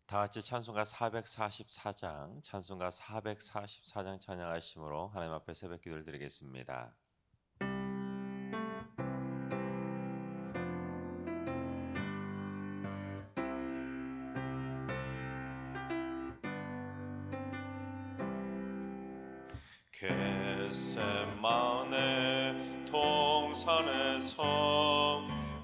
다 같이 찬송가 444장, 찬송가 444장 찬양하심으로 하나님 앞에 새벽 기도를 드리겠습니다. 겟세마네 동산에서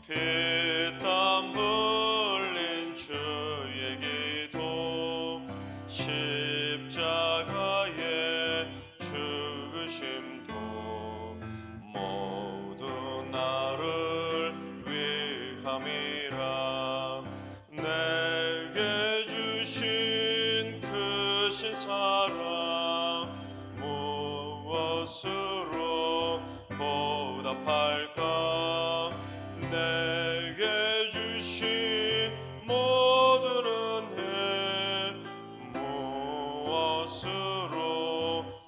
피땀 흘린 주의 기도, 십자가의 죽으심도 모두 나를 위함이라. 내게 주신 크신 사랑 무엇으로 보답할까? 내게 주신 모든 은혜 무엇으로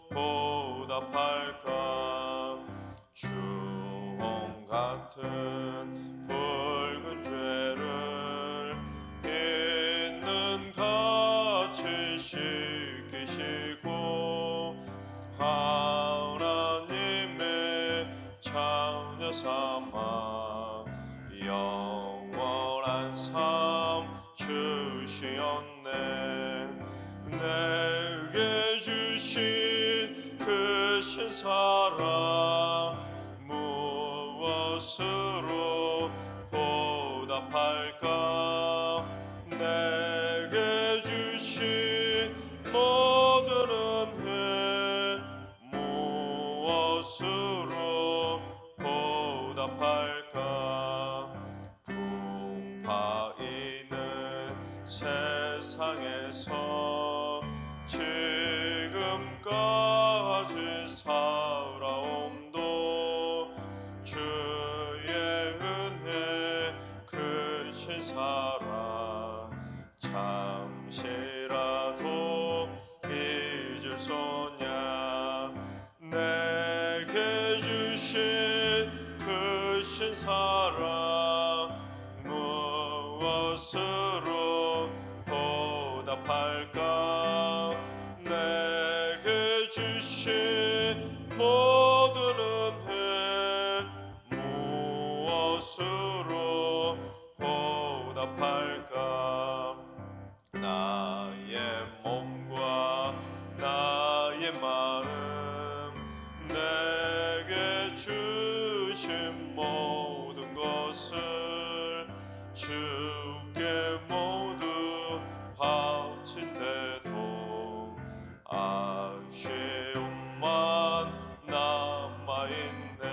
보답할까? 주홍 같은 붉은 죄를 있는 같이 씻기시고 하나님의 자녀 삼아 영원한 삶 주시었네. 내게 주신 크신 사랑 무엇으로 보답할까? 내게 주신 모든 은혜 무엇으로 보답할까? 풍파있는 세상에서 지금까지 살아옴도 주의 은혜 크신 사랑 잠시라도 잊을 소냐. 내게 주신 크신 사랑 무엇으로 보답할까? 내게 주신 모든 은혜 무엇으로 보답할까? 나의 몸과 나의 마음 내게 주신 모든 것을 주께 모두 바친대도 아쉬움만 남아있네.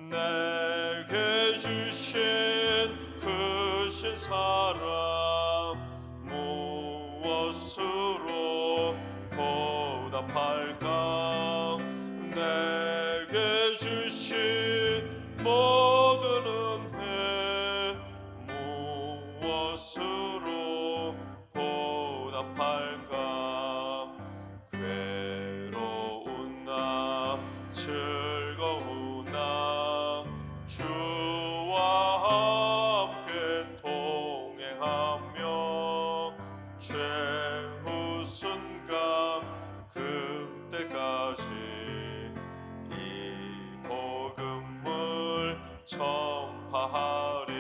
내게 주신 크신 사랑 무엇으로 보답할까? 내게 주신 모든 은혜 무엇으로 보답할까? 괴로운 나 즐거운 나 주와 함께 동행하며 최후 순간 그때까지 이 복음을 전파하리.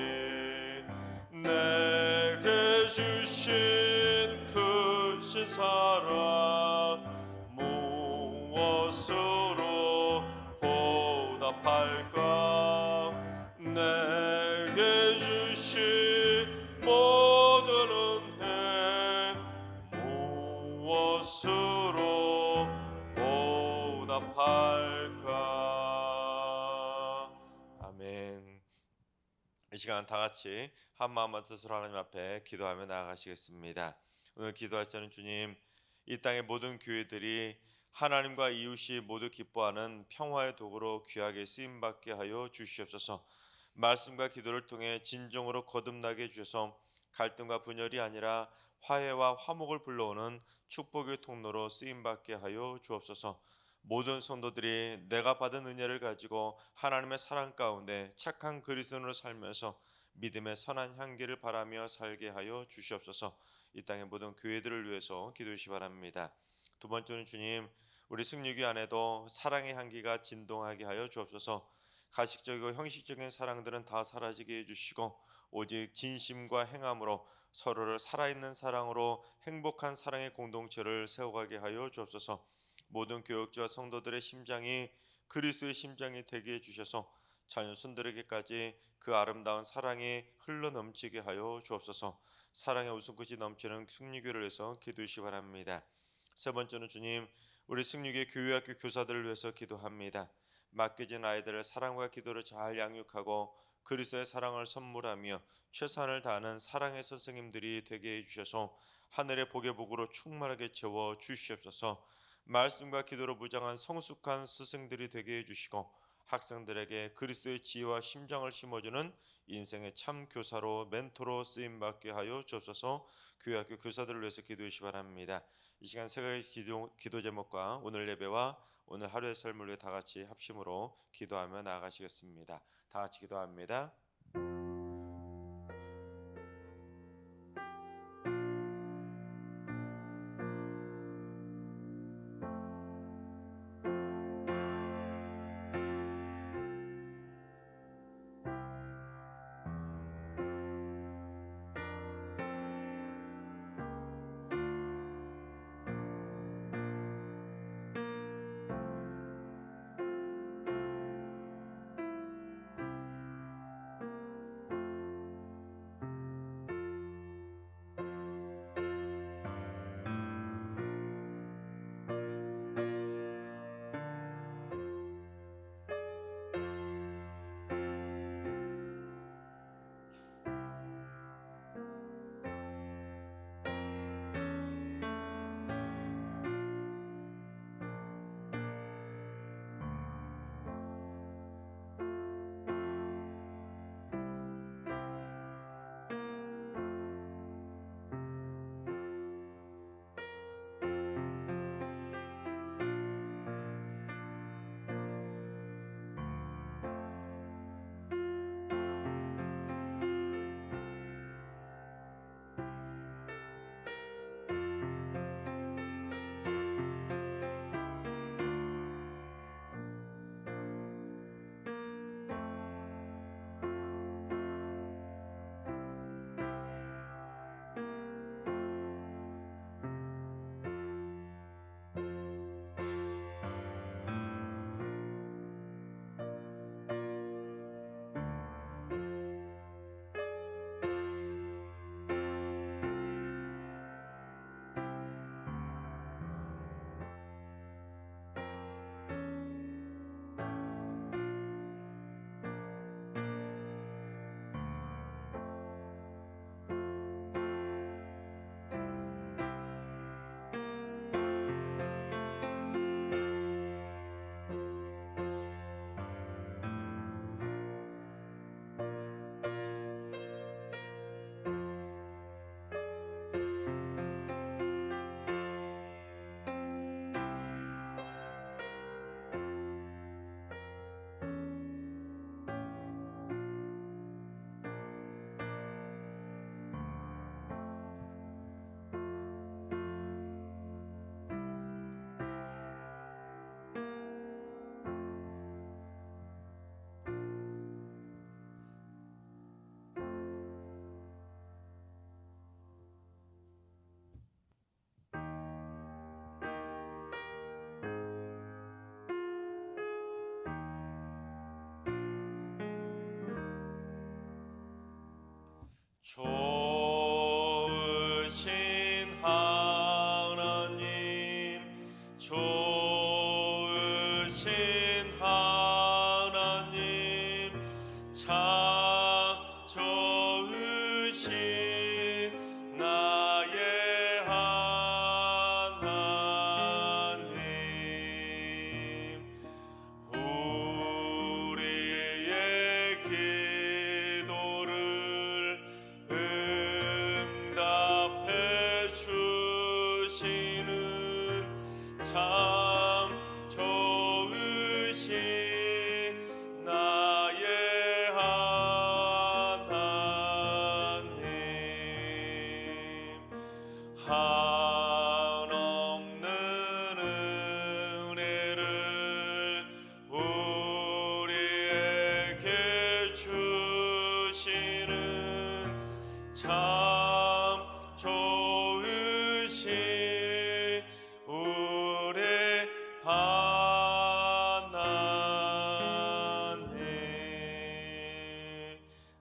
내게 주신 크신 사랑 무엇으로 보답할까? 내게 주신 모든 은혜 무엇으로 보답할까? 아멘. 이 시간 다 같이 한 마음 한 뜻으로 하나님 앞에 기도하며 나아가시겠습니다. 오늘 기도할 때는 주님, 이 땅의 모든 교회들이 하나님과 이웃이 모두 기뻐하는 평화의 도구로 귀하게 쓰임받게 하여 주시옵소서. 말씀과 기도를 통해 진정으로 거듭나게 해주셔서 갈등과 분열이 아니라 화해와 화목을 불러오는 축복의 통로로 쓰임받게 하여 주옵소서. 모든 성도들이 내가 받은 은혜를 가지고 하나님의 사랑 가운데 착한 그리스도인으로 살면서 믿음의 선한 향기를 바라며 살게 하여 주시옵소서. 이 땅의 모든 교회들을 위해서 기도해 주시 바랍니다. 두 번째는 주님, 우리 승리교 안에도 사랑의 향기가 진동하게 하여 주옵소서. 가식적이고 형식적인 사랑들은 다 사라지게 해주시고 오직 진심과 행함으로 서로를 살아있는 사랑으로 행복한 사랑의 공동체를 세워가게 하여 주옵소서. 모든 교역자와 성도들의 심장이 그리스도의 심장이 되게 해주셔서 자녀손들에게까지 그 아름다운 사랑이 흘러넘치게 하여 주옵소서. 사랑의 웃음꽃이 넘치는 승리교를 위해서 기도하시 바랍니다. 세 번째는 주님, 우리 승리교회 교회학교 교사들을 위해서 기도합니다. 맡겨진 아이들을 사랑과 기도를 잘 양육하고 그리스도의 사랑을 선물하며 최선을 다하는 사랑의 선생님들이 되게 해주셔서 하늘의 복의 복으로 충만하게 채워 주시옵소서. 말씀과 기도로 무장한 성숙한 스승들이 되게 해주시고 학생들에게 그리스도의 지혜와 심장을 심어주는 인생의 참 교사로 멘토로 쓰임받게 하여 주옵소서. 교회학교 교사들을 위해서 기도해 주시 바랍니다. 이 시간 세 가지 기도 제목과 오늘 예배와 오늘 하루의 삶을 위해 다 같이 합심으로 기도하며 나아가시겠습니다. 다 같이 기도합니다. 좋으신 하나님, 좋으신 하나님, 참 좋으신 나의 하나님, 우리의 기도를 참 좋으신 우리 하나님.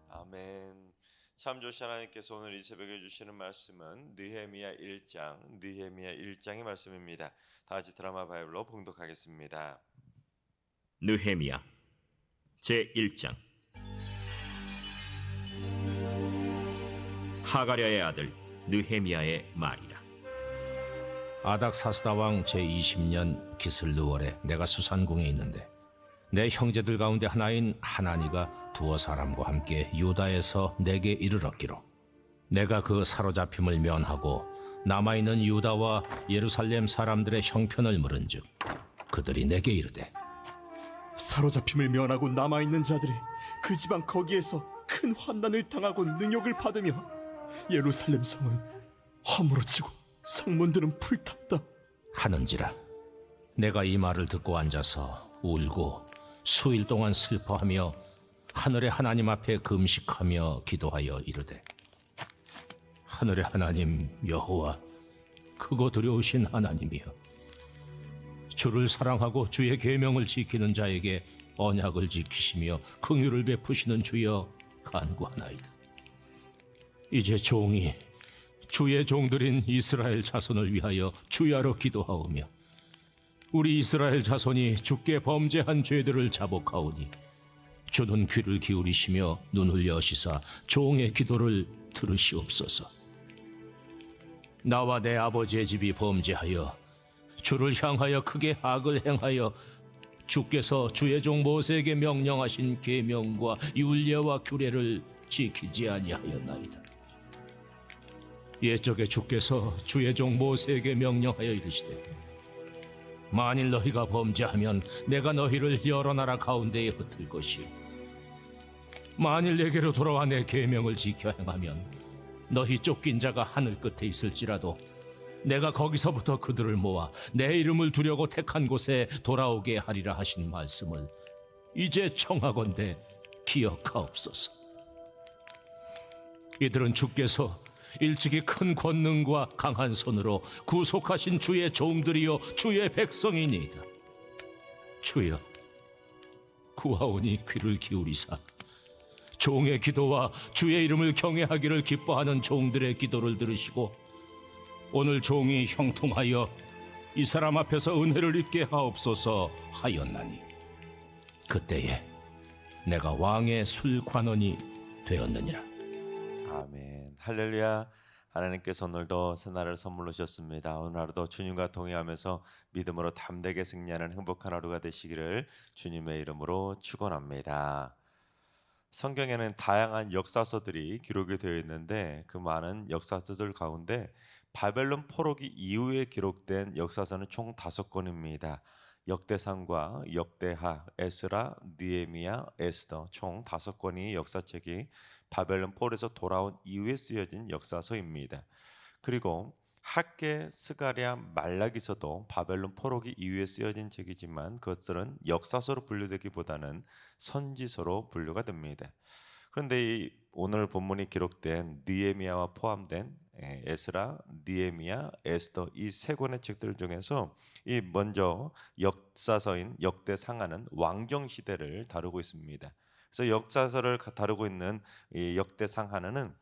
아멘. 참 좋으신 하나님께서 오늘 이 새벽에 주시는 말씀은 느헤미야 1장의 말씀입니다. 다 같이 드라마 바이블로 봉독하겠습니다. 느헤미야 제1장. 하가랴의 아들 느헤미야의 말이라. 아닥사스다 왕 제20년 기슬르월에 내가 수산궁에 있는데 내 형제들 가운데 하나인 하나니가 두어 사람과 함께 유다에서 내게 이르렀기로 내가 그 사로잡힘을 면하고 남아있는 유다와 예루살렘 사람들의 형편을 물은즉 그들이 내게 이르되 사로잡힘을 면하고 남아있는 자들이 그 지방 거기에서 큰 환난을 당하고 능욕을 받으며 예루살렘 성은 허물어지고 성문들은 불탔다 하는지라. 내가 이 말을 듣고 앉아서 울고 수일 동안 슬퍼하며 하늘의 하나님 앞에 금식하며 기도하여 이르되 하늘의 하나님 여호와 크고 두려우신 하나님이여 주를 사랑하고 주의 계명을 지키는 자에게 언약을 지키시며 긍휼을 베푸시는 주여 간구하나이다. 이제 종이 주의 종들인 이스라엘 자손을 위하여 주야로 기도하오며 우리 이스라엘 자손이 주께 범죄한 죄들을 자복하오니 주는 귀를 기울이시며 눈을 여시사 종의 기도를 들으시옵소서. 나와 내 아버지의 집이 범죄하여 주를 향하여 크게 악을 행하여 주께서 주의 종 모세에게 명령하신 계명과 율례와 규례를 지키지 아니하였나이다. 옛적에 주께서 주의 종 모세에게 명령하여 이르시되 만일 너희가 범죄하면 내가 너희를 여러 나라 가운데에 흩을 것이요 만일 내게로 돌아와 내 계명을 지켜 행하면 너희 쫓긴 자가 하늘 끝에 있을지라도 내가 거기서부터 그들을 모아 내 이름을 두려고 택한 곳에 돌아오게 하리라 하신 말씀을 이제 청하건대 기억하옵소서. 이들은 주께서 일찍이 큰 권능과 강한 손으로 구속하신 주의 종들이요 주의 백성이니이다. 주여 구하오니 귀를 기울이사 종의 기도와 주의 이름을 경외하기를 기뻐하는 종들의 기도를 들으시고 오늘 종이 형통하여 이 사람 앞에서 은혜를 입게 하옵소서 하였나니 그때에 내가 왕의 술관원이 되었느니라. 아멘. 할렐루야. 하나님께서 오늘도 새날을 선물로 주셨습니다. 오늘 하루도 주님과 동행하면서 믿음으로 담대하게 승리하는 행복한 하루가 되시기를 주님의 이름으로 축원합니다. 성경에는 다양한 역사서들이 기록이 되어 있는데 그 많은 역사서들 가운데 바벨론 포로기 이후에 기록된 역사서는 총 5권입니다. 역대상과 역대하, 에스라, 느헤미야, 에스더 총 5권의 역사책이 바벨론 포로에서 돌아온 이후에 쓰여진 역사서입니다. 그리고 학개, 스가랴, 말라기서도 바벨론 포로기 이후에 쓰여진 책이지만 그것들은 역사서로 분류되기보다는 선지서로 분류가 됩니다. 그런데 오늘 본문이 기록된 느헤미야와 포함된 에스라, 느헤미야, 에스더 이 3권의 책들 중에서 이 먼저 역사서인 역대상하는 왕정 시대를 다루고 있습니다. 그래서 역사서를 다루고 있는 이 역대상하는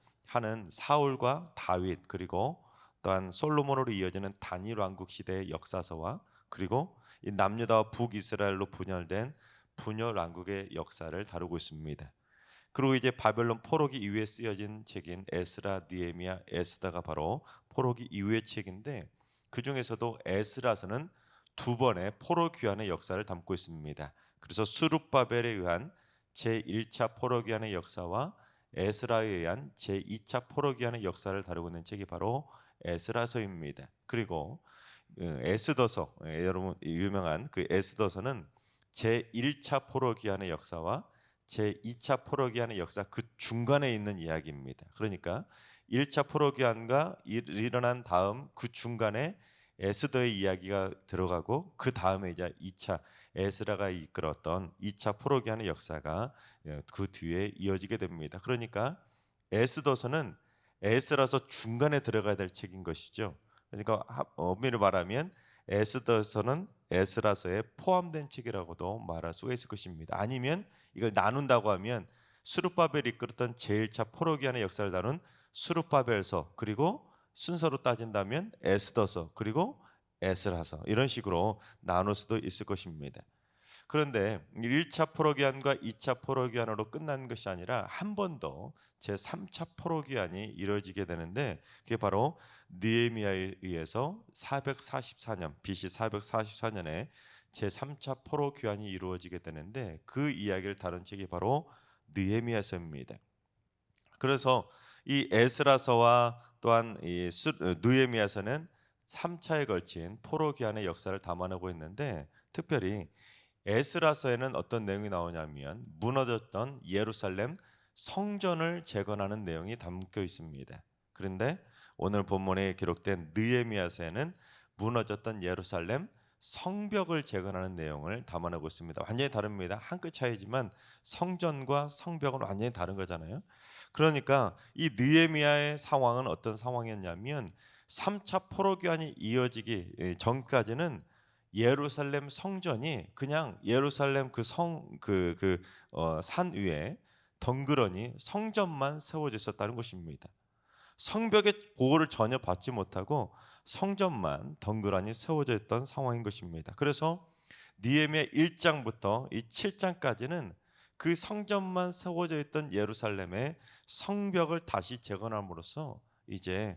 사울과 다윗 그리고 또한 솔로몬으로 이어지는 단일 왕국 시대의 역사서와 그리고 이 남유다와 북이스라엘로 분열된 분열 왕국의 역사를 다루고 있습니다. 그리고 이제 바벨론 포로기 이후에 쓰여진 책인 에스라, 느헤미야, 에스더가 바로 포로기 이후의 책인데 그 중에서도 에스라서는 2번의 포로 귀환의 역사를 담고 있습니다. 그래서 수룹바벨에 의한 제1차 포로 귀환의 역사와 에스라에 의한 제2차 포로 귀환의 역사를 다루고 있는 책이 바로 에스라서입니다. 그리고 에스더서, 여러분 유명한 그 에스더서는 제1차 포로 귀환의 역사와 제2차 포로 귀환의 역사 그 중간에 있는 이야기입니다. 그러니까 1차 포로 귀환과 일어난 다음 그 중간에 에스더의 이야기가 들어가고 그 다음에 이제 2차 에스라가 이끌었던 2차 포로기한의 역사가 그 뒤에 이어지게 됩니다. 그러니까 에스더서는 에스라서 중간에 들어가야 될 책인 것이죠. 그러니까 엄밀히 말하면 에스더서는 에스라서에 포함된 책이라고도 말할 수가 있을 것입니다. 아니면 이걸 나눈다고 하면 수르바벨이 이끌었던 제1차 포로기한의 역사를 다룬 수르바벨서, 그리고 순서로 따진다면 에스더서, 그리고 에스라서, 이런 식으로 나눌 수도 있을 것입니다. 그런데 1차 포로기한과 2차 포로기한으로 끝난 것이 아니라 한 번 더 제3차 포로기한이 이루어지게 되는데, 그게 바로 느헤미야에 의해서 444년 BC 444년에 제3차 포로기한이 이루어지게 되는데, 그 이야기를 다룬 책이 바로 느헤미야서입니다. 그래서 이 에스라서와 또한 이 느헤미야서는 3차에 걸친 포로기한의 역사를 담아내고 있는데, 특별히 에스라서에는 어떤 내용이 나오냐면 무너졌던 예루살렘 성전을 재건하는 내용이 담겨 있습니다. 그런데 오늘 본문에 기록된 느헤미야서에는 무너졌던 예루살렘 성벽을 재건하는 내용을 담아내고 있습니다. 완전히 다릅니다. 한 끗 차이지만 성전과 성벽은 완전히 다른 거잖아요. 그러니까 이 느헤미야의 상황은 어떤 상황이었냐면 3차 포로기한이 이어지기 전까지는 예루살렘 성전이 그냥 예루살렘 산 위에 덩그러니 성전만 세워져 있었다는 것입니다. 성벽의 보호를 전혀 받지 못하고 성전만 덩그러니 세워져 있던 상황인 것입니다. 그래서 느헤미야 1장부터 이 7장까지는 그 성전만 세워져 있던 예루살렘의 성벽을 다시 재건함으로써 이제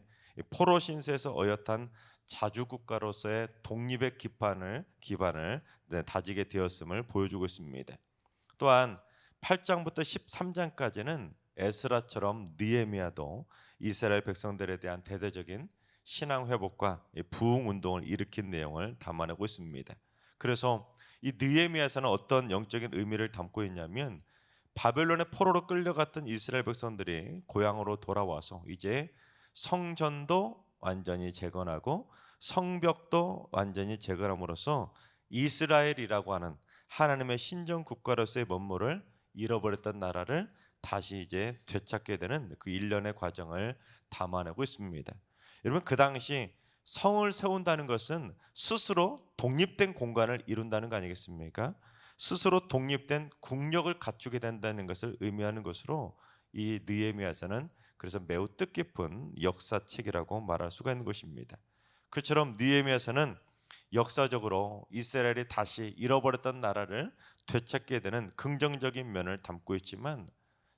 포로 신세에서 어엿한 자주국가로서의 독립의 기반을 다지게 되었음을 보여주고 있습니다. 또한 8장부터 13장까지는 에스라처럼 느헤미야도 이스라엘 백성들에 대한 대대적인 신앙 회복과 부흥 운동을 일으킨 내용을 담아내고 있습니다. 그래서 이 느헤미야서는 어떤 영적인 의미를 담고 있냐면 바벨론의 포로로 끌려갔던 이스라엘 백성들이 고향으로 돌아와서 이제 성전도 완전히 재건하고 성벽도 완전히 재건함으로써 이스라엘이라고 하는 하나님의 신정 국가로서의 면모를 잃어버렸던 나라를 다시 이제 되찾게 되는 그 일련의 과정을 담아내고 있습니다. 여러분, 그 당시 성을 세운다는 것은 스스로 독립된 공간을 이룬다는 거 아니겠습니까? 스스로 독립된 국력을 갖추게 된다는 것을 의미하는 것으로 이 느헤미야서는 그래서 매우 뜻깊은 역사책이라고 말할 수가 있는 것입니다. 그처럼 느헤미야서는 역사적으로 이스라엘이 다시 잃어버렸던 나라를 되찾게 되는 긍정적인 면을 담고 있지만,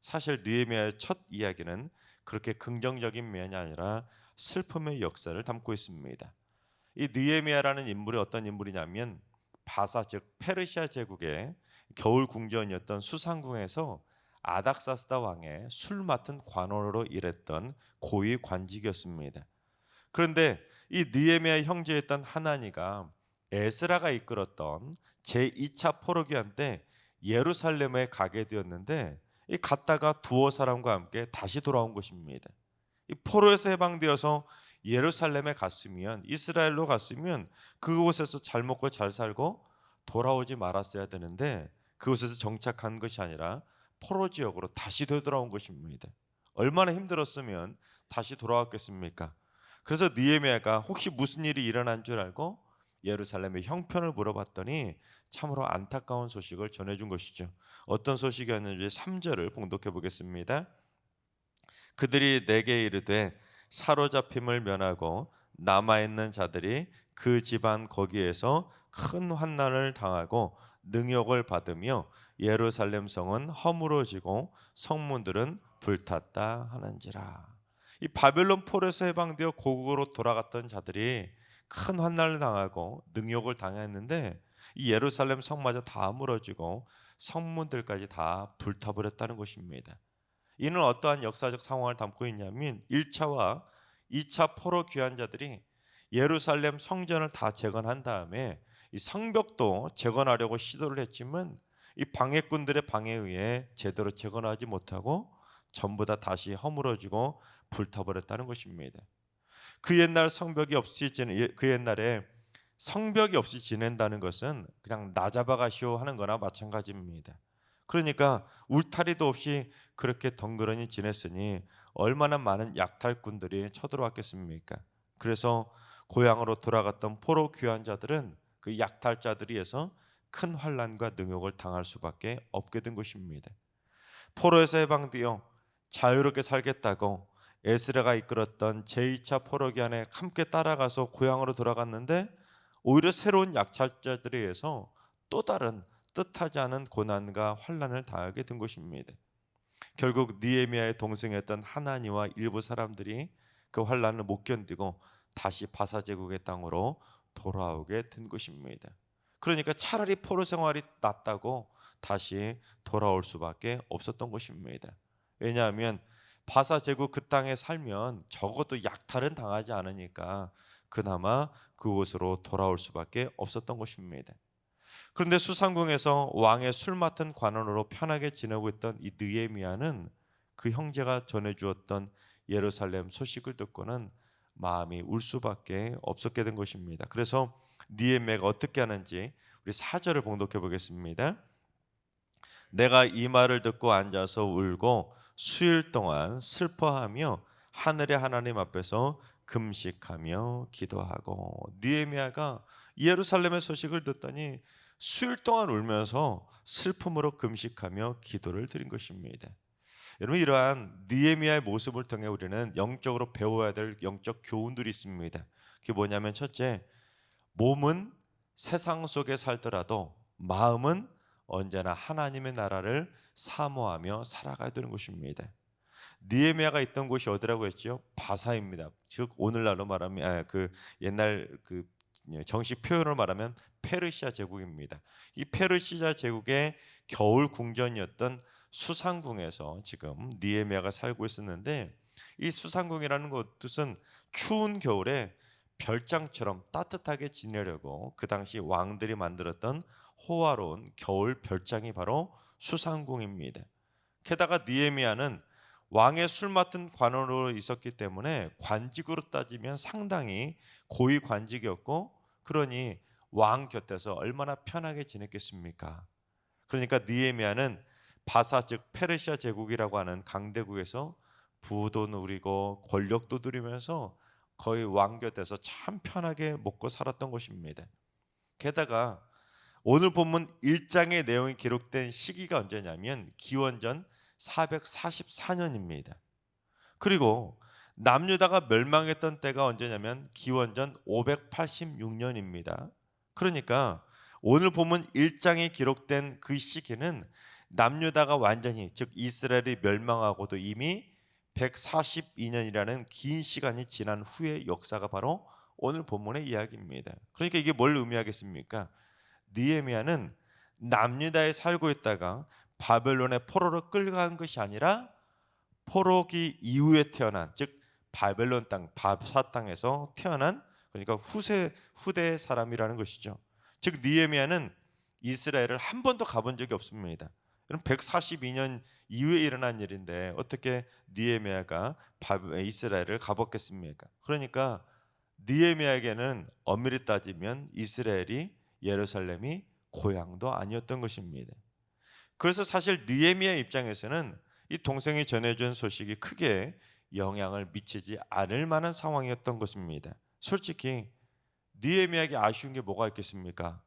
사실 느헤미야의 첫 이야기는 그렇게 긍정적인 면이 아니라 슬픔의 역사를 담고 있습니다. 이 느헤미야라는 인물이 어떤 인물이냐면 바사, 즉 페르시아 제국의 겨울 궁전이었던 수상궁에서 아닥사스다 왕의 술 맡은 관원으로 일했던 고위 관직이었습니다. 그런데 이 느헤미야의 형제였던 하나니가 에스라가 이끌었던 제2차 포로기한 때 예루살렘에 가게 되었는데, 이 갔다가 두어 사람과 함께 다시 돌아온 것입니다. 이 포로에서 해방되어서 예루살렘에 갔으면, 이스라엘로 갔으면 그곳에서 잘 먹고 잘 살고 돌아오지 말았어야 되는데 그곳에서 정착한 것이 아니라 포로 지역으로 다시 되돌아온 것입니다. 얼마나 힘들었으면 다시 돌아왔겠습니까? 그래서 느헤미야가 혹시 무슨 일이 일어난 줄 알고 예루살렘의 형편을 물어봤더니 참으로 안타까운 소식을 전해준 것이죠. 어떤 소식이었는지 3절을 봉독해 보겠습니다. 그들이 내게 이르되 사로잡힘을 면하고 남아있는 자들이 그 집안 거기에서 큰 환난을 당하고 능욕을 받으며 예루살렘 성은 허물어지고 성문들은 불탔다 하는지라. 이 바벨론 포로에서 해방되어 고국으로 돌아갔던 자들이 큰 환난을 당하고 능욕을 당했는데 이 예루살렘 성마저 다 무너지고 성문들까지 다 불타버렸다는 것입니다. 이는 어떠한 역사적 상황을 담고 있냐면 1차와 2차 포로 귀환자들이 예루살렘 성전을 다 재건한 다음에 이 성벽도 재건하려고 시도를 했지만 이 방해꾼들의 방해에 의해 제대로 재건하지 못하고 전부 다 다시 허물어지고 불타버렸다는 것입니다. 그 옛날 성벽이 없어지는 그 옛날에 성벽이 없이 지낸다는 것은 그냥 나잡아가시오 하는 거나 마찬가지입니다. 그러니까 울타리도 없이 그렇게 덩그러니 지냈으니 얼마나 많은 약탈꾼들이 쳐들어왔겠습니까? 그래서 고향으로 돌아갔던 포로 귀환 자들은 그 약탈자들에 의해서 큰 환난과 능욕을 당할 수밖에 없게 된 것입니다. 포로에서 해방되어 자유롭게 살겠다고 에스라가 이끌었던 제2차 포로 귀환에 함께 따라가서 고향으로 돌아갔는데 오히려 새로운 약탈자들에 의해서 또 다른 뜻하지 않은 고난과 환난을 당하게 된 것입니다. 결국 느헤미야의 동생이었던 하나니와 일부 사람들이 그 환난을 못 견디고 다시 바사 제국의 땅으로 돌아오게 된 것입니다. 그러니까 차라리 포로 생활이 낫다고 다시 돌아올 수밖에 없었던 것입니다. 왜냐하면 바사 제국 그 땅에 살면 적어도 약탈은 당하지 않으니까 그나마 그곳으로 돌아올 수밖에 없었던 것입니다. 그런데 수상궁에서 왕의 술 맡은 관원으로 편하게 지내고 있던 이 느헤미야는 그 형제가 전해주었던 예루살렘 소식을 듣고는 마음이 울 수밖에 없었게 된 것입니다. 그래서 느헤미야가 어떻게 하는지 우리 4절을 봉독해 보겠습니다. 내가 이 말을 듣고 앉아서 울고 수일 동안 슬퍼하며 하늘의 하나님 앞에서 금식하며 기도하고. 느헤미야가 예루살렘의 소식을 듣더니 수일 동안 울면서 슬픔으로 금식하며 기도를 드린 것입니다. 여러분, 이러한 느헤미야의 모습을 통해 우리는 영적으로 배워야 될 영적 교훈들이 있습니다. 그게 뭐냐면 첫째, 몸은 세상 속에 살더라도 마음은 언제나 하나님의 나라를 사모하며 살아가야 되는 것입니다. 느헤미야가 있던 곳이 어디라고 했죠? 바사입니다. 즉 오늘날로 말하면 그 옛날 그 정식 표현을 말하면 페르시아 제국입니다. 이 페르시아 제국의 겨울 궁전이었던 수상궁에서 지금 느헤미야가 살고 있었는데, 이 수상궁이라는 것은 추운 겨울에 별장처럼 따뜻하게 지내려고 그 당시 왕들이 만들었던 호화로운 겨울 별장이 바로 수상궁입니다. 게다가 느헤미야는 왕의 술 맡은 관원으로 있었기 때문에 관직으로 따지면 상당히 고위 관직이었고, 그러니 왕 곁에서 얼마나 편하게 지냈겠습니까? 그러니까 느헤미야는 바사 즉 페르시아 제국이라고 하는 강대국에서 부도 누리고 권력도 누리면서 거의 왕 곁에서 참 편하게 먹고 살았던 것입니다. 게다가 오늘 본문 1장의 내용이 기록된 시기가 언제냐면 기원전 444년입니다. 그리고 남유다가 멸망했던 때가 언제냐면 기원전 586년입니다. 그러니까 오늘 본문 1장에 기록된 그 시기는 남유다가 완전히 즉 이스라엘이 멸망하고도 이미 142년이라는 긴 시간이 지난 후의 역사가 바로 오늘 본문의 이야기입니다. 그러니까 이게 뭘 의미하겠습니까? 느헤미야는 남유다에 살고 있다가 바벨론의 포로로 끌려간 것이 아니라 포로기 이후에 태어난 즉 바벨론 땅 바사 땅에서 태어난, 그러니까 후대 사람이라는 것이죠. 즉 느헤미야는 이스라엘을 한 번도 가본 적이 없습니다. 142년 이후에 일어난 일인데 어떻게 느헤미야가 이스라엘을 가봤겠습니까? 그러니까 느헤미야에게는 엄밀히 따지면 이스라엘이 예루살렘이 고향도 아니었던 것입니다. 그래서 사실 느헤미야 입장에서는 이 동생이 전해준 소식이 크게 영향을 미치지 않을 만한 상황이었던 것입니다. 솔직히 느헤미야에게 아쉬운 게 뭐가 있겠습니까?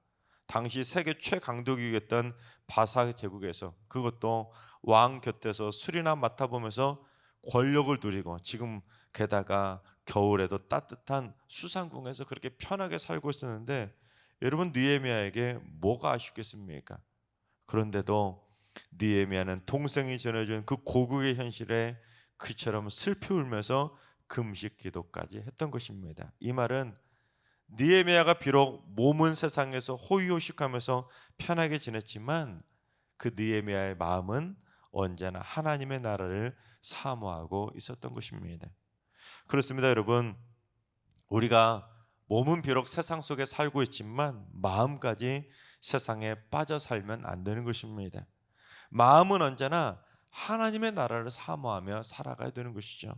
당시 세계 최강대국이었던 바사 제국에서, 그것도 왕 곁에서 술이나 맡아보면서 권력을 누리고, 지금 게다가 겨울에도 따뜻한 수상궁에서 그렇게 편하게 살고 있었는데, 여러분 느헤미야에게 뭐가 아쉽겠습니까? 그런데도 느헤미야는 동생이 전해준 그 고국의 현실에 그처럼 슬피 울면서 금식 기도까지 했던 것입니다. 이 말은 느헤미야가 비록 몸은 세상에서 호의호식하면서 편하게 지냈지만 그 느헤미야의 마음은 언제나 하나님의 나라를 사모하고 있었던 것입니다. 그렇습니다, 여러분. 우리가 몸은 비록 세상 속에 살고 있지만 마음까지 세상에 빠져 살면 안 되는 것입니다. 마음은 언제나 하나님의 나라를 사모하며 살아가야 되는 것이죠.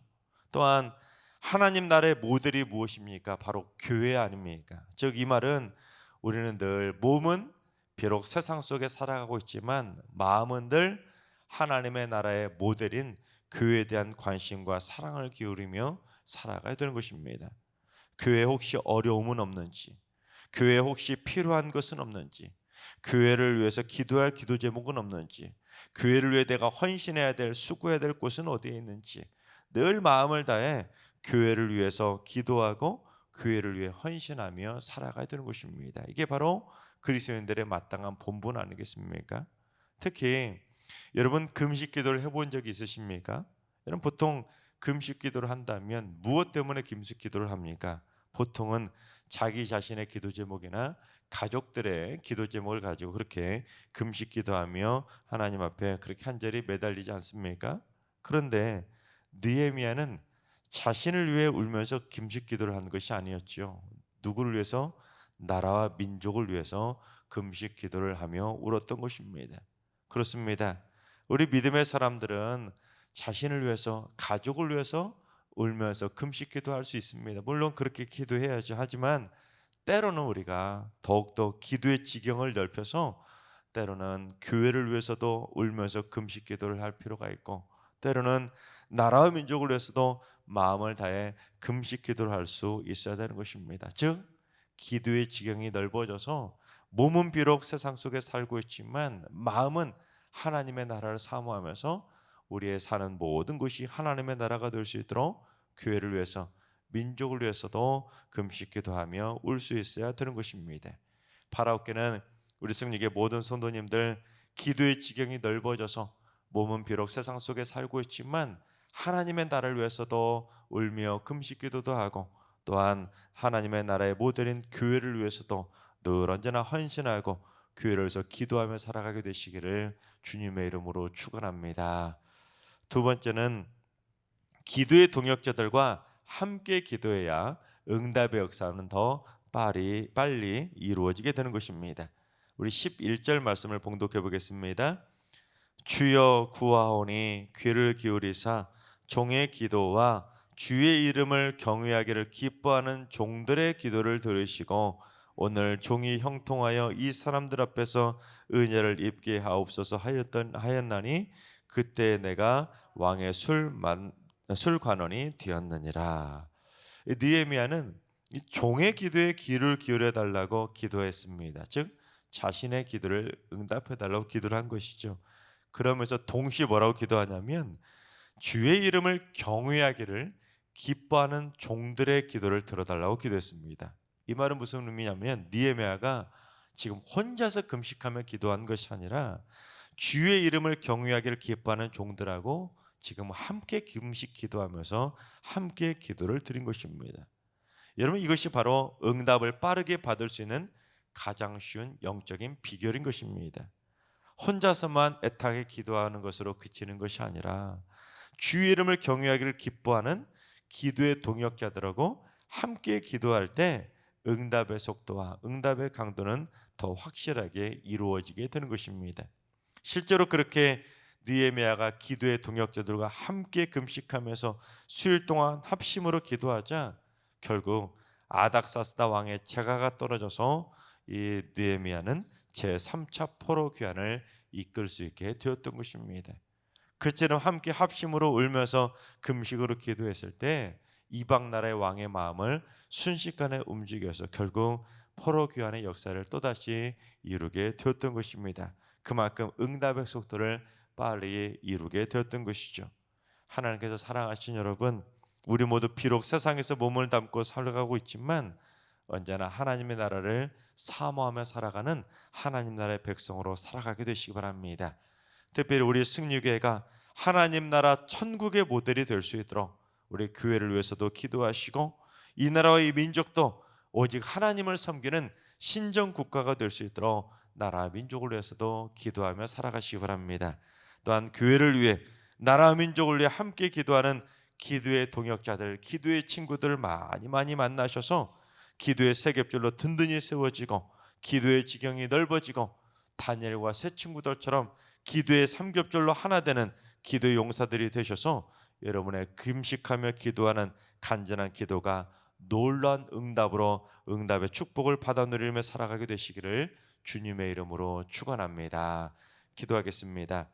또한 하나님 나라의 모델이 무엇입니까? 바로 교회 아닙니까? 즉 이 말은 우리는 늘 몸은 비록 세상 속에 살아가고 있지만 마음은 늘 하나님의 나라의 모델인 교회에 대한 관심과 사랑을 기울이며 살아가야 되는 것입니다. 교회에 혹시 어려움은 없는지, 교회에 혹시 필요한 것은 없는지, 교회를 위해서 기도할 기도 제목은 없는지, 교회를 위해 내가 헌신해야 될, 수고해야 될 곳은 어디에 있는지 늘 마음을 다해 교회를 위해서 기도하고 교회를 위해 헌신하며 살아가야 되는 것입니다. 이게 바로 그리스도인들의 마땅한 본분 아니겠습니까? 특히 여러분 금식 기도를 해본 적이 있으십니까? 여러분 보통 금식 기도를 한다면 무엇 때문에 금식 기도를 합니까? 보통은 자기 자신의 기도 제목이나 가족들의 기도 제목을 가지고 그렇게 금식 기도하며 하나님 앞에 그렇게 한절이 매달리지 않습니까? 그런데 느헤미야는 자신을 위해 울면서 금식 기도를 한 것이 아니었지요. 누구를 위해서? 나라와 민족을 위해서 금식 기도를 하며 울었던 것입니다. 그렇습니다. 우리 믿음의 사람들은 자신을 위해서, 가족을 위해서 울면서 금식 기도할 수 있습니다. 물론 그렇게 기도해야죠. 하지만 때로는 우리가 더욱더 기도의 지경을 넓혀서 때로는 교회를 위해서도 울면서 금식 기도를 할 필요가 있고, 때로는 나라와 민족을 위해서도 마음을 다해 금식 기도를 할 수 있어야 되는 것입니다. 즉 기도의 지경이 넓어져서 몸은 비록 세상 속에 살고 있지만 마음은 하나님의 나라를 사모하면서 우리의 사는 모든 것이 하나님의 나라가 될 수 있도록 교회를 위해서, 민족을 위해서도 금식 기도하며 울 수 있어야 되는 것입니다. 바라옵기는 우리 승리의 모든 성도님들 기도의 지경이 넓어져서 몸은 비록 세상 속에 살고 있지만 하나님의 나라를 위해서도 울며 금식 기도도 하고, 또한 하나님의 나라의 모델인 교회를 위해서도 늘 언제나 헌신하고 교회를 위해서 기도하며 살아가게 되시기를 주님의 이름으로 축원합니다. 두 번째는 기도의 동역자들과 함께 기도해야 응답의 역사는 더 빨리 이루어지게 되는 것입니다. 우리 11절 말씀을 봉독해 보겠습니다. 주여 구하오니 귀를 기울이사 종의 기도와 주의 이름을 경외하기를 기뻐하는 종들의 기도를 들으시고 오늘 종이 형통하여 이 사람들 앞에서 은혜를 입게 하옵소서 하였나니 그때 내가 왕의 술 관원이 되었느니라. 느헤미야는 이 종의 기도에 귀를 기울여 달라고 기도했습니다. 즉 자신의 기도를 응답해 달라고 기도를 한 것이죠. 그러면서 동시에 뭐라고 기도하냐면 주의 이름을 경외하기를 기뻐하는 종들의 기도를 들어달라고 기도했습니다. 이 말은 무슨 의미냐면 느헤미야가 지금 혼자서 금식하며 기도한 것이 아니라 주의 이름을 경외하기를 기뻐하는 종들하고 지금 함께 금식 기도하면서 함께 기도를 드린 것입니다. 여러분 이것이 바로 응답을 빠르게 받을 수 있는 가장 쉬운 영적인 비결인 것입니다. 혼자서만 애타게 기도하는 것으로 그치는 것이 아니라 주의 이름을 경외하기를 기뻐하는 기도의 동역자들하고 함께 기도할 때 응답의 속도와 응답의 강도는 더 확실하게 이루어지게 되는 것입니다. 실제로 그렇게 느헤미야가 기도의 동역자들과 함께 금식하면서 수일 동안 합심으로 기도하자 결국 아닥사스다 왕의 재가가 떨어져서 이 느헤미야는 제3차 포로 귀환을 이끌 수 있게 되었던 것입니다. 그처럼 함께 합심으로 울면서 금식으로 기도했을 때 이방 나라의 왕의 마음을 순식간에 움직여서 결국 포로 귀환의 역사를 또다시 이루게 되었던 것입니다. 그만큼 응답의 속도를 빨리 이루게 되었던 것이죠. 하나님께서 사랑하신 여러분, 우리 모두 비록 세상에서 몸을 담고 살아가고 있지만 언제나 하나님의 나라를 사모하며 살아가는 하나님 나라의 백성으로 살아가게 되시기 바랍니다. 특별히 우리 승리교회가 하나님 나라 천국의 모델이 될 수 있도록 우리 교회를 위해서도 기도하시고 이 나라와 이 민족도 오직 하나님을 섬기는 신정 국가가 될 수 있도록 나라 민족을 위해서도 기도하며 살아가시기 바랍니다. 또한 교회를 위해 나라 민족을 위해 함께 기도하는 기도의 동역자들, 기도의 친구들을 많이 만나셔서 기도의 세겹줄로 든든히 세워지고 기도의 지경이 넓어지고 다니엘과 새 친구들처럼 기도의 삼겹줄로 하나 되는 기도의 용사들이 되셔서 여러분의 금식하며 기도하는 간절한 기도가 놀라운 응답의 축복을 받아 누리며 살아가게 되시기를 주님의 이름으로 축원합니다. 기도하겠습니다.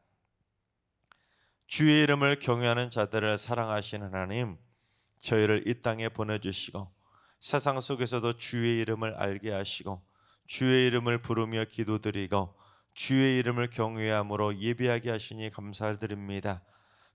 주의 이름을 경외하는 자들을 사랑하시는 하나님, 저희를 이 땅에 보내주시고 세상 속에서도 주의 이름을 알게 하시고 주의 이름을 부르며 기도드리고 주의 이름을 경외함으로 예배하게 하시니 감사드립니다.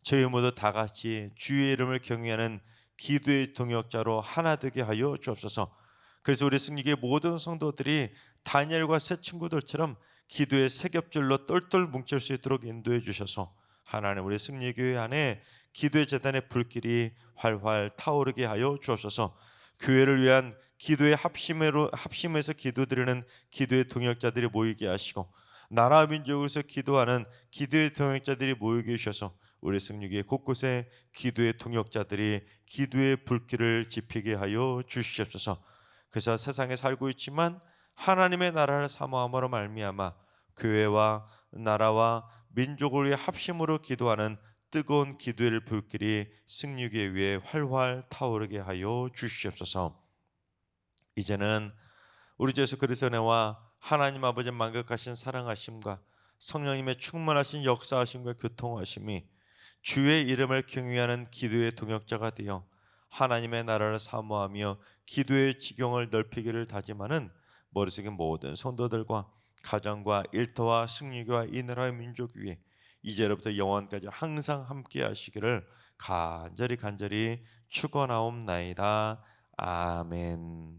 저희 모두 다 같이 주의 이름을 경외하는 기도의 동역자로 하나 되게 하여 주옵소서. 그래서 우리 승리교회 모든 성도들이 다니엘과 세 친구들처럼 기도의 세 겹줄로 똘똘 뭉칠 수 있도록 인도해 주셔서 하나님 우리 승리교회 안에 기도의 재단의 불길이 활활 타오르게 하여 주옵소서. 교회를 위한 기도의 합심해서 기도드리는 기도의 동역자들이 모이게 하시고 나라 민족으로서 기도하는 기도의 동역자들이 모이게 하셔서 우리 승리교회 곳곳에 기도의 동역자들이 기도의 불길을 지피게 하여 주시옵소서. 그래서 세상에 살고 있지만 하나님의 나라를 사모함으로 말미암아 교회와 나라와 민족을 위해 합심으로 기도하는 뜨거운 기도의 불길이 승리교회 위에 활활 타오르게 하여 주시옵소서. 이제는 우리 주 예수 그리스도의 은혜와 하나님 아버지 만극하신 사랑하심과 성령님의 충만하신 역사하심과 교통하심이 주의 이름을 경외하는 기도의 동역자가 되어 하나님의 나라를 사모하며 기도의 지경을 넓히기를 다짐하는 머릿속의 모든 성도들과 가정과 일터와 승리교와 이 나라의 민족 위에 이제로부터 영원까지 항상 함께 하시기를 간절히 축원하옵나이다. 아멘.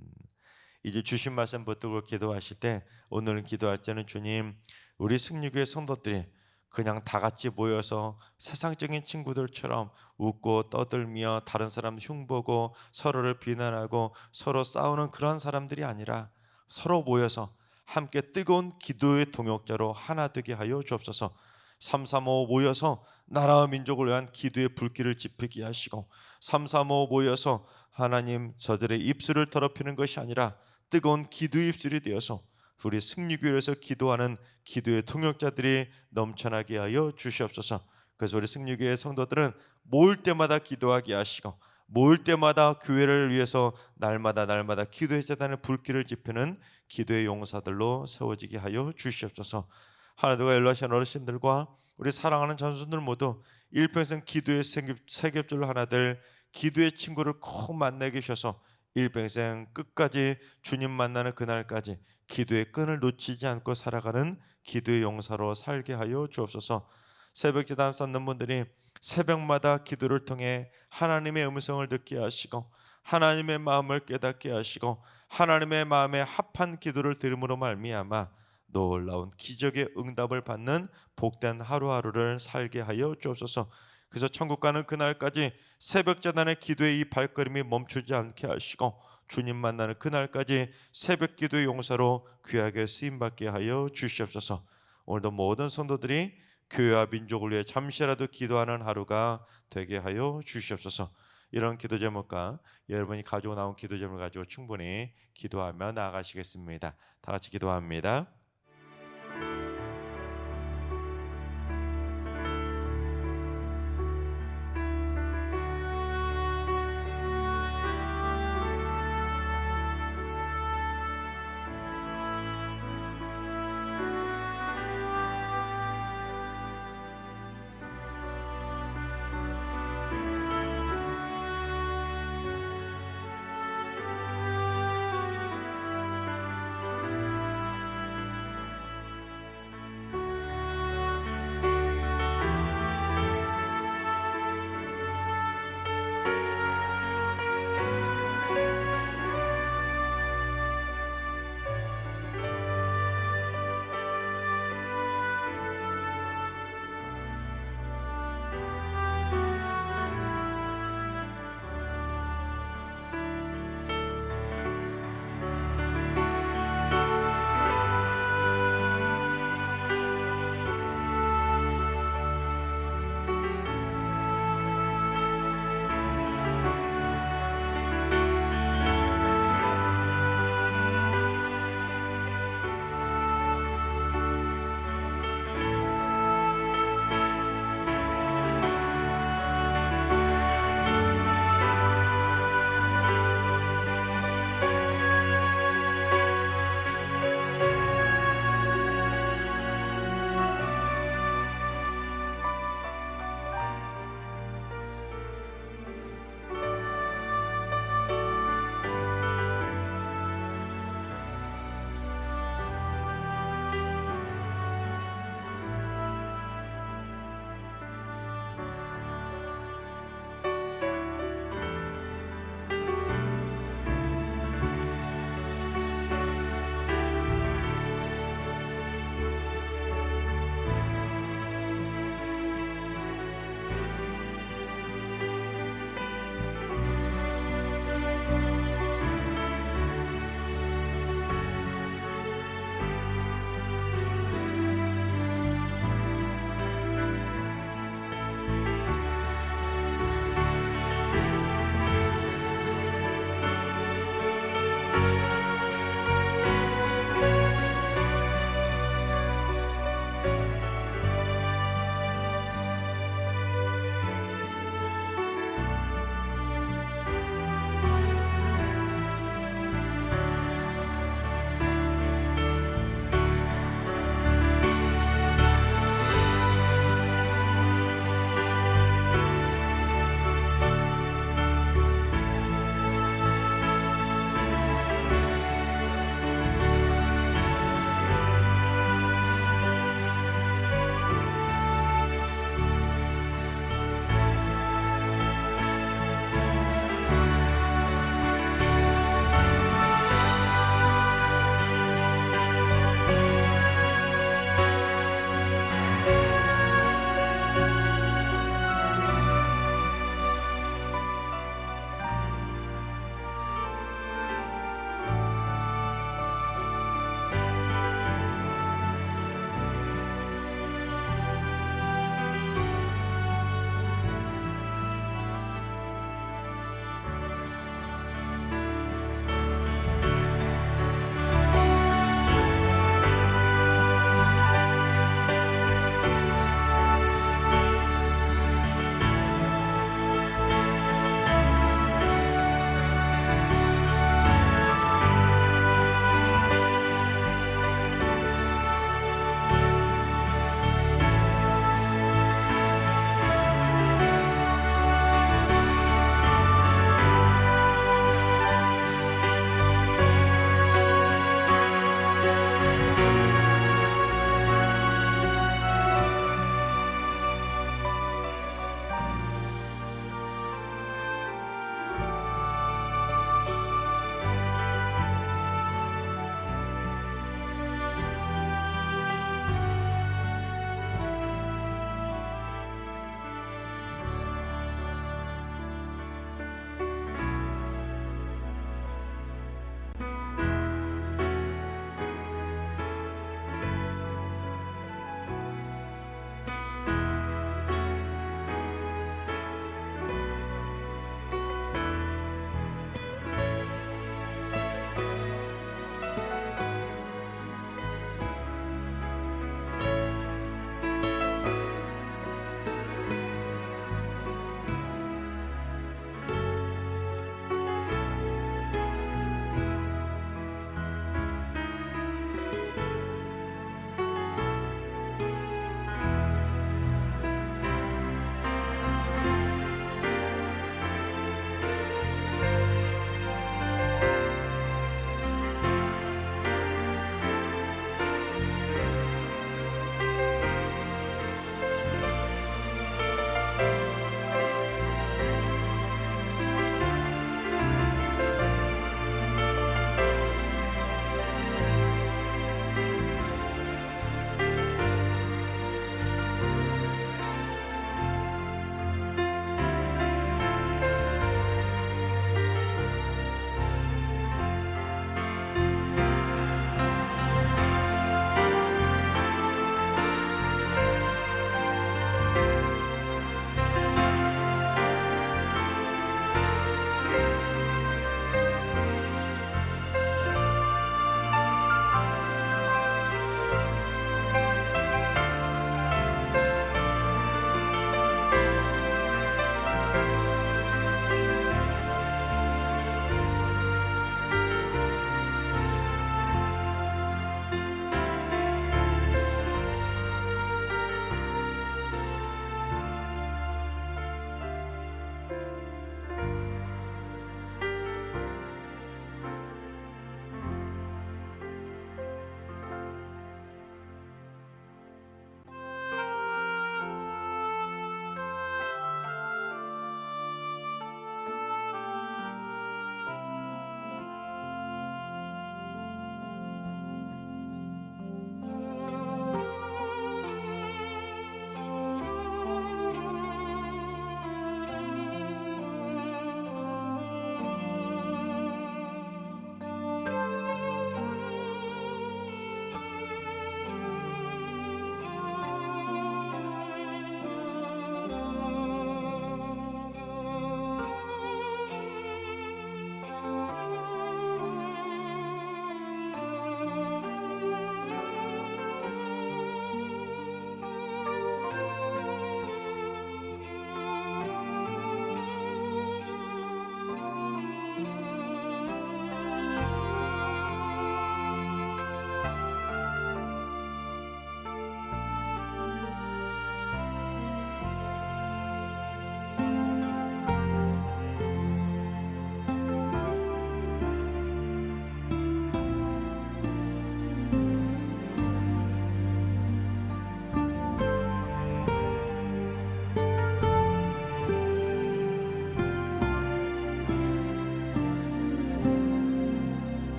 이제 주신 말씀 붙들고 기도하실 때 오늘 기도할 때는 주님 우리 승리교회 성도들이 그냥 다 같이 모여서 세상적인 친구들처럼 웃고 떠들며 다른 사람 흉보고 서로를 비난하고 서로 싸우는 그런 사람들이 아니라 서로 모여서 함께 뜨거운 기도의 동역자로 하나 되게 하여 주옵소서. 335 모여서 나라와 민족을 위한 기도의 불길을 지피게 하시고 335 모여서 하나님 저들의 입술을 더럽히는 것이 아니라 뜨거운 기도의 입술이 되어서 우리 승리교회에서 기도하는 기도의 통역자들이 넘쳐나게 하여 주시옵소서. 그래서 우리 승리교회 성도들은 모일 때마다 기도하게 하시고 모일 때마다 교회를 위해서 날마다 기도의 재단의 불길을 지피는 기도의 용사들로 세워지게 하여 주시옵소서. 하나님과 연락하신 어르신들과 우리 사랑하는 전수들 모두 일평생 기도의 세 겹줄 하나 될 기도의 친구를 꼭 만나게 하셔서 일평생 끝까지 주님 만나는 그날까지 기도의 끈을 놓치지 않고 살아가는 기도의 용사로 살게 하여 주옵소서. 새벽 제단 쌓는 분들이 새벽마다 기도를 통해 하나님의 음성을 듣게 하시고 하나님의 마음을 깨닫게 하시고 하나님의 마음에 합한 기도를 들음으로 말미암아 놀라운 기적의 응답을 받는 복된 하루하루를 살게 하여 주옵소서. 그래서 천국 가는 그날까지 새벽 제단의 기도의 이 발걸음이 멈추지 않게 하시고 주님 만나는 그날까지 새벽 기도의 용사로 귀하게 쓰임받게 하여 주시옵소서. 오늘도 모든 성도들이 교회와 민족을 위해 잠시라도 기도하는 하루가 되게 하여 주시옵소서. 이런 기도 제목과 여러분이 가지고 나온 기도 제목을 가지고 충분히 기도하며 나아가시겠습니다. 다 같이 기도합니다.